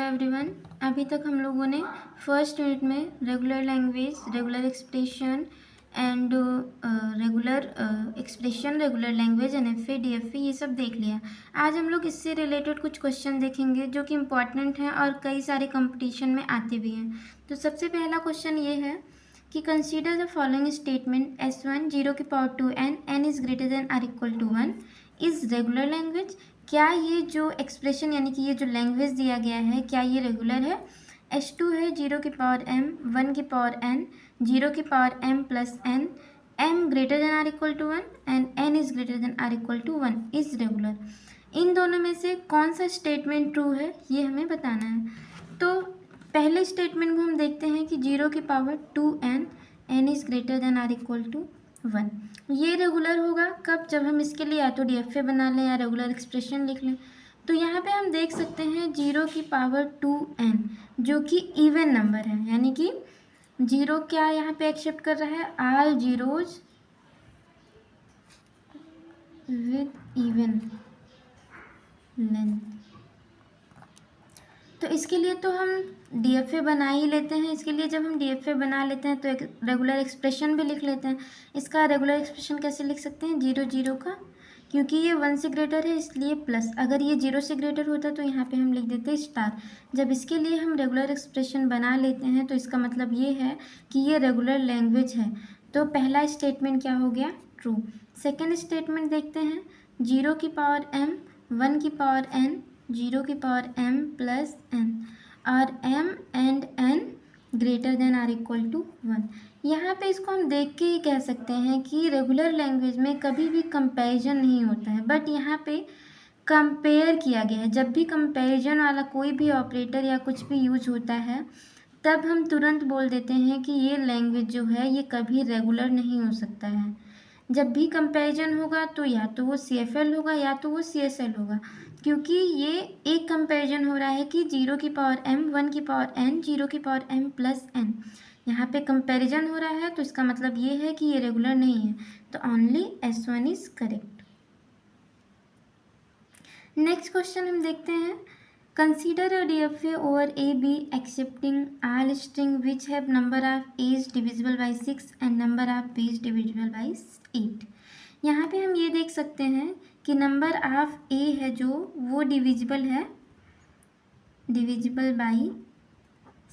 Everyone. अभी तक हम लोगों ने फर्स्ट यूनिट में regular language, regular expression and regular expression, regular language, NFA, DFA ये सब देख लिया। आज हम लोग इससे रिलेटेड कुछ क्वेश्चन देखेंगे जो कि इम्पॉर्टेंट हैं और कई सारे कंपटीशन में आते भी हैं। तो सबसे पहला क्वेश्चन ये है कि consider the following statement S1 0⁴n n is greater than or equal to 1 is regular language. क्या ये जो एक्सप्रेशन यानी कि ये जो लैंग्वेज दिया गया है क्या ये रेगुलर है। S2 है 0⁴m 1⁴n 0⁴m plus n m greater than or equal to 1 and n is greater than or equal to 1 is regular. इन दोनों में से कौन सा स्टेटमेंट ट्रू है ये हमें बताना है। तो पहले स्टेटमेंट को हम देखते हैं कि 0⁴2n n is greater than or equal to 1। ये रेगुलर होगा कब, जब हम इसके लिए या तो डीएफए बना लें या रेगुलर एक्सप्रेशन लिख लें। तो यहाँ पे हम देख सकते हैं 0⁴2n जो कि इवन नंबर है, यानी कि 0 क्या यहाँ पे एक्सेप्ट कर रहा है, all zeros with even length. तो इसके लिए तो हम डीएफए बना ही लेते हैं। इसके लिए जब हम डीएफए बना लेते हैं तो एक रेगुलर एक्सप्रेशन भी लिख लेते हैं। इसका रेगुलर एक्सप्रेशन कैसे लिख सकते हैं, 0 0 का, क्योंकि ये 1 से ग्रेटर है इसलिए प्लस, अगर ये 0 से ग्रेटर होता तो यहाँ पे हम लिख देते स्टार। जब इसके लिए हम रेगुलर एक्सप्रेशन बना लेते हैं तो इसका मतलब ये है कि ये रेगुलर लैंग्वेज है। तो पहला स्टेटमेंट क्या हो गया, ट्रू। सेकेंड स्टेटमेंट देखते हैं, 0⁴m 1⁴n 0⁴m plus n और m and n greater than or equal to 1। यहाँ पे इसको हम देख के ही कह सकते हैं कि रेगुलर लैंग्वेज में कभी भी कंपैरिजन नहीं होता है, बट यहाँ पे कंपेयर किया गया है। जब भी कंपैरिजन वाला कोई भी ऑपरेटर या कुछ भी यूज होता है तब हम तुरंत बोल देते हैं कि ये लैंग्वेज जो है ये कभी रेगुलर नहीं हो सकता है। जब भी कंपैरिजन होगा तो या तो वो CFL होगा या तो वो CSL होगा, क्योंकि ये एक कंपैरिजन हो रहा है कि 0⁴m 1⁴n 0⁴m plus n। यहाँ पे कंपैरिजन हो रहा है तो इसका मतलब ये है कि ये रेगुलर नहीं है। तो only S1 is correct. Next question हम देखते हैं, consider a DFA over AB accepting all string which have number of A's divisible by 6 and number of B's divisible by 8। यहाँ पे हम ये देख सकते हैं कि नंबर ऑफ A है जो वो डिविजिबल है, divisible by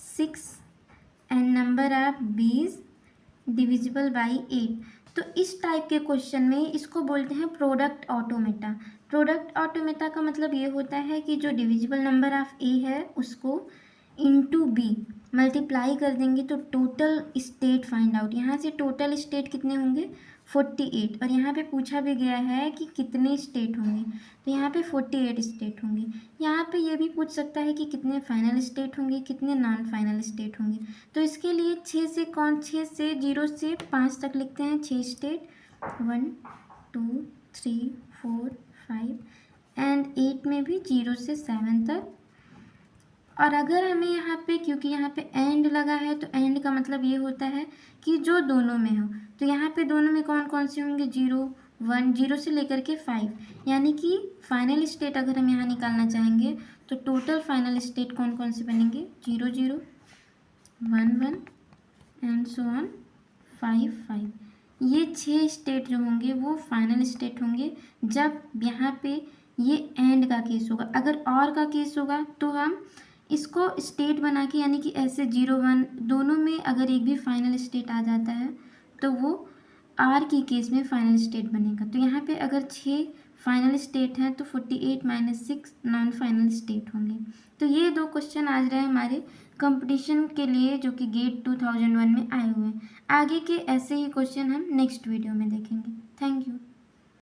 6 and number of B's divisible by 8। तो इस टाइप के क्वेश्चन में इसको बोलते हैं प्रोडक्ट ऑटोमेटा। प्रोडक्ट ऑटोमेटा का मतलब ये होता है कि जो डिविजिबल नंबर ऑफ A है उसको इनटू B मल्टीप्लाई कर देंगे तो टोटल स्टेट फाइंड आउट। यहाँ से टोटल स्टेट कितने होंगे, 48। और यहाँ पे पूछा भी गया है कि कितने स्टेट होंगे, तो यहाँ पे 48 स्टेट होंगे। यहाँ पे ये भी पूछ सकता है कि कितने फाइनल स्टेट होंगे, कितने नॉन फाइनल स्टेट होंगे। तो इसके लिए 6 से 0 से 5 तक लिखते हैं 6 स्टेट, 1 2 3 4 5 एंड 8 में भी 0 से 7 तक। और अगर हमें यहाँ पे, क्योंकि यहाँ पे एंड लगा है तो एंड का मतलब ये होता है कि जो दोनों में हो, तो यहाँ पे दोनों में कौन कौन से होंगे, 0 1 0 से लेकर के 5, यानी कि फाइनल स्टेट अगर हम यहाँ निकालना चाहेंगे तो टोटल फाइनल स्टेट कौन कौन से बनेंगे, 0 0 1 1 एंड सो ऑन 5 5। ये 6 स्टेट जो होंगे वो फाइनल स्टेट होंगे जब यहाँ पे ये एंड का केस होगा। अगर और का केस होगा तो हम इसको स्टेट बना के, यानी कि ऐसे 0 1 दोनों में अगर एक भी फाइनल स्टेट आ जाता है तो वो आर की केस में फाइनल स्टेट बनेगा। तो यहाँ पे अगर 6 फाइनल स्टेट हैं तो 48 - 6 नॉन फाइनल स्टेट होंगे। तो ये 2 क्वेश्चन आज रहे हमारे कंपटीशन के लिए जो कि गेट 2001 में आए हुए हैं। आगे के ऐसे ही क्वेश्चन हम नेक्स्ट वीडियो में देखेंगे। Thank you.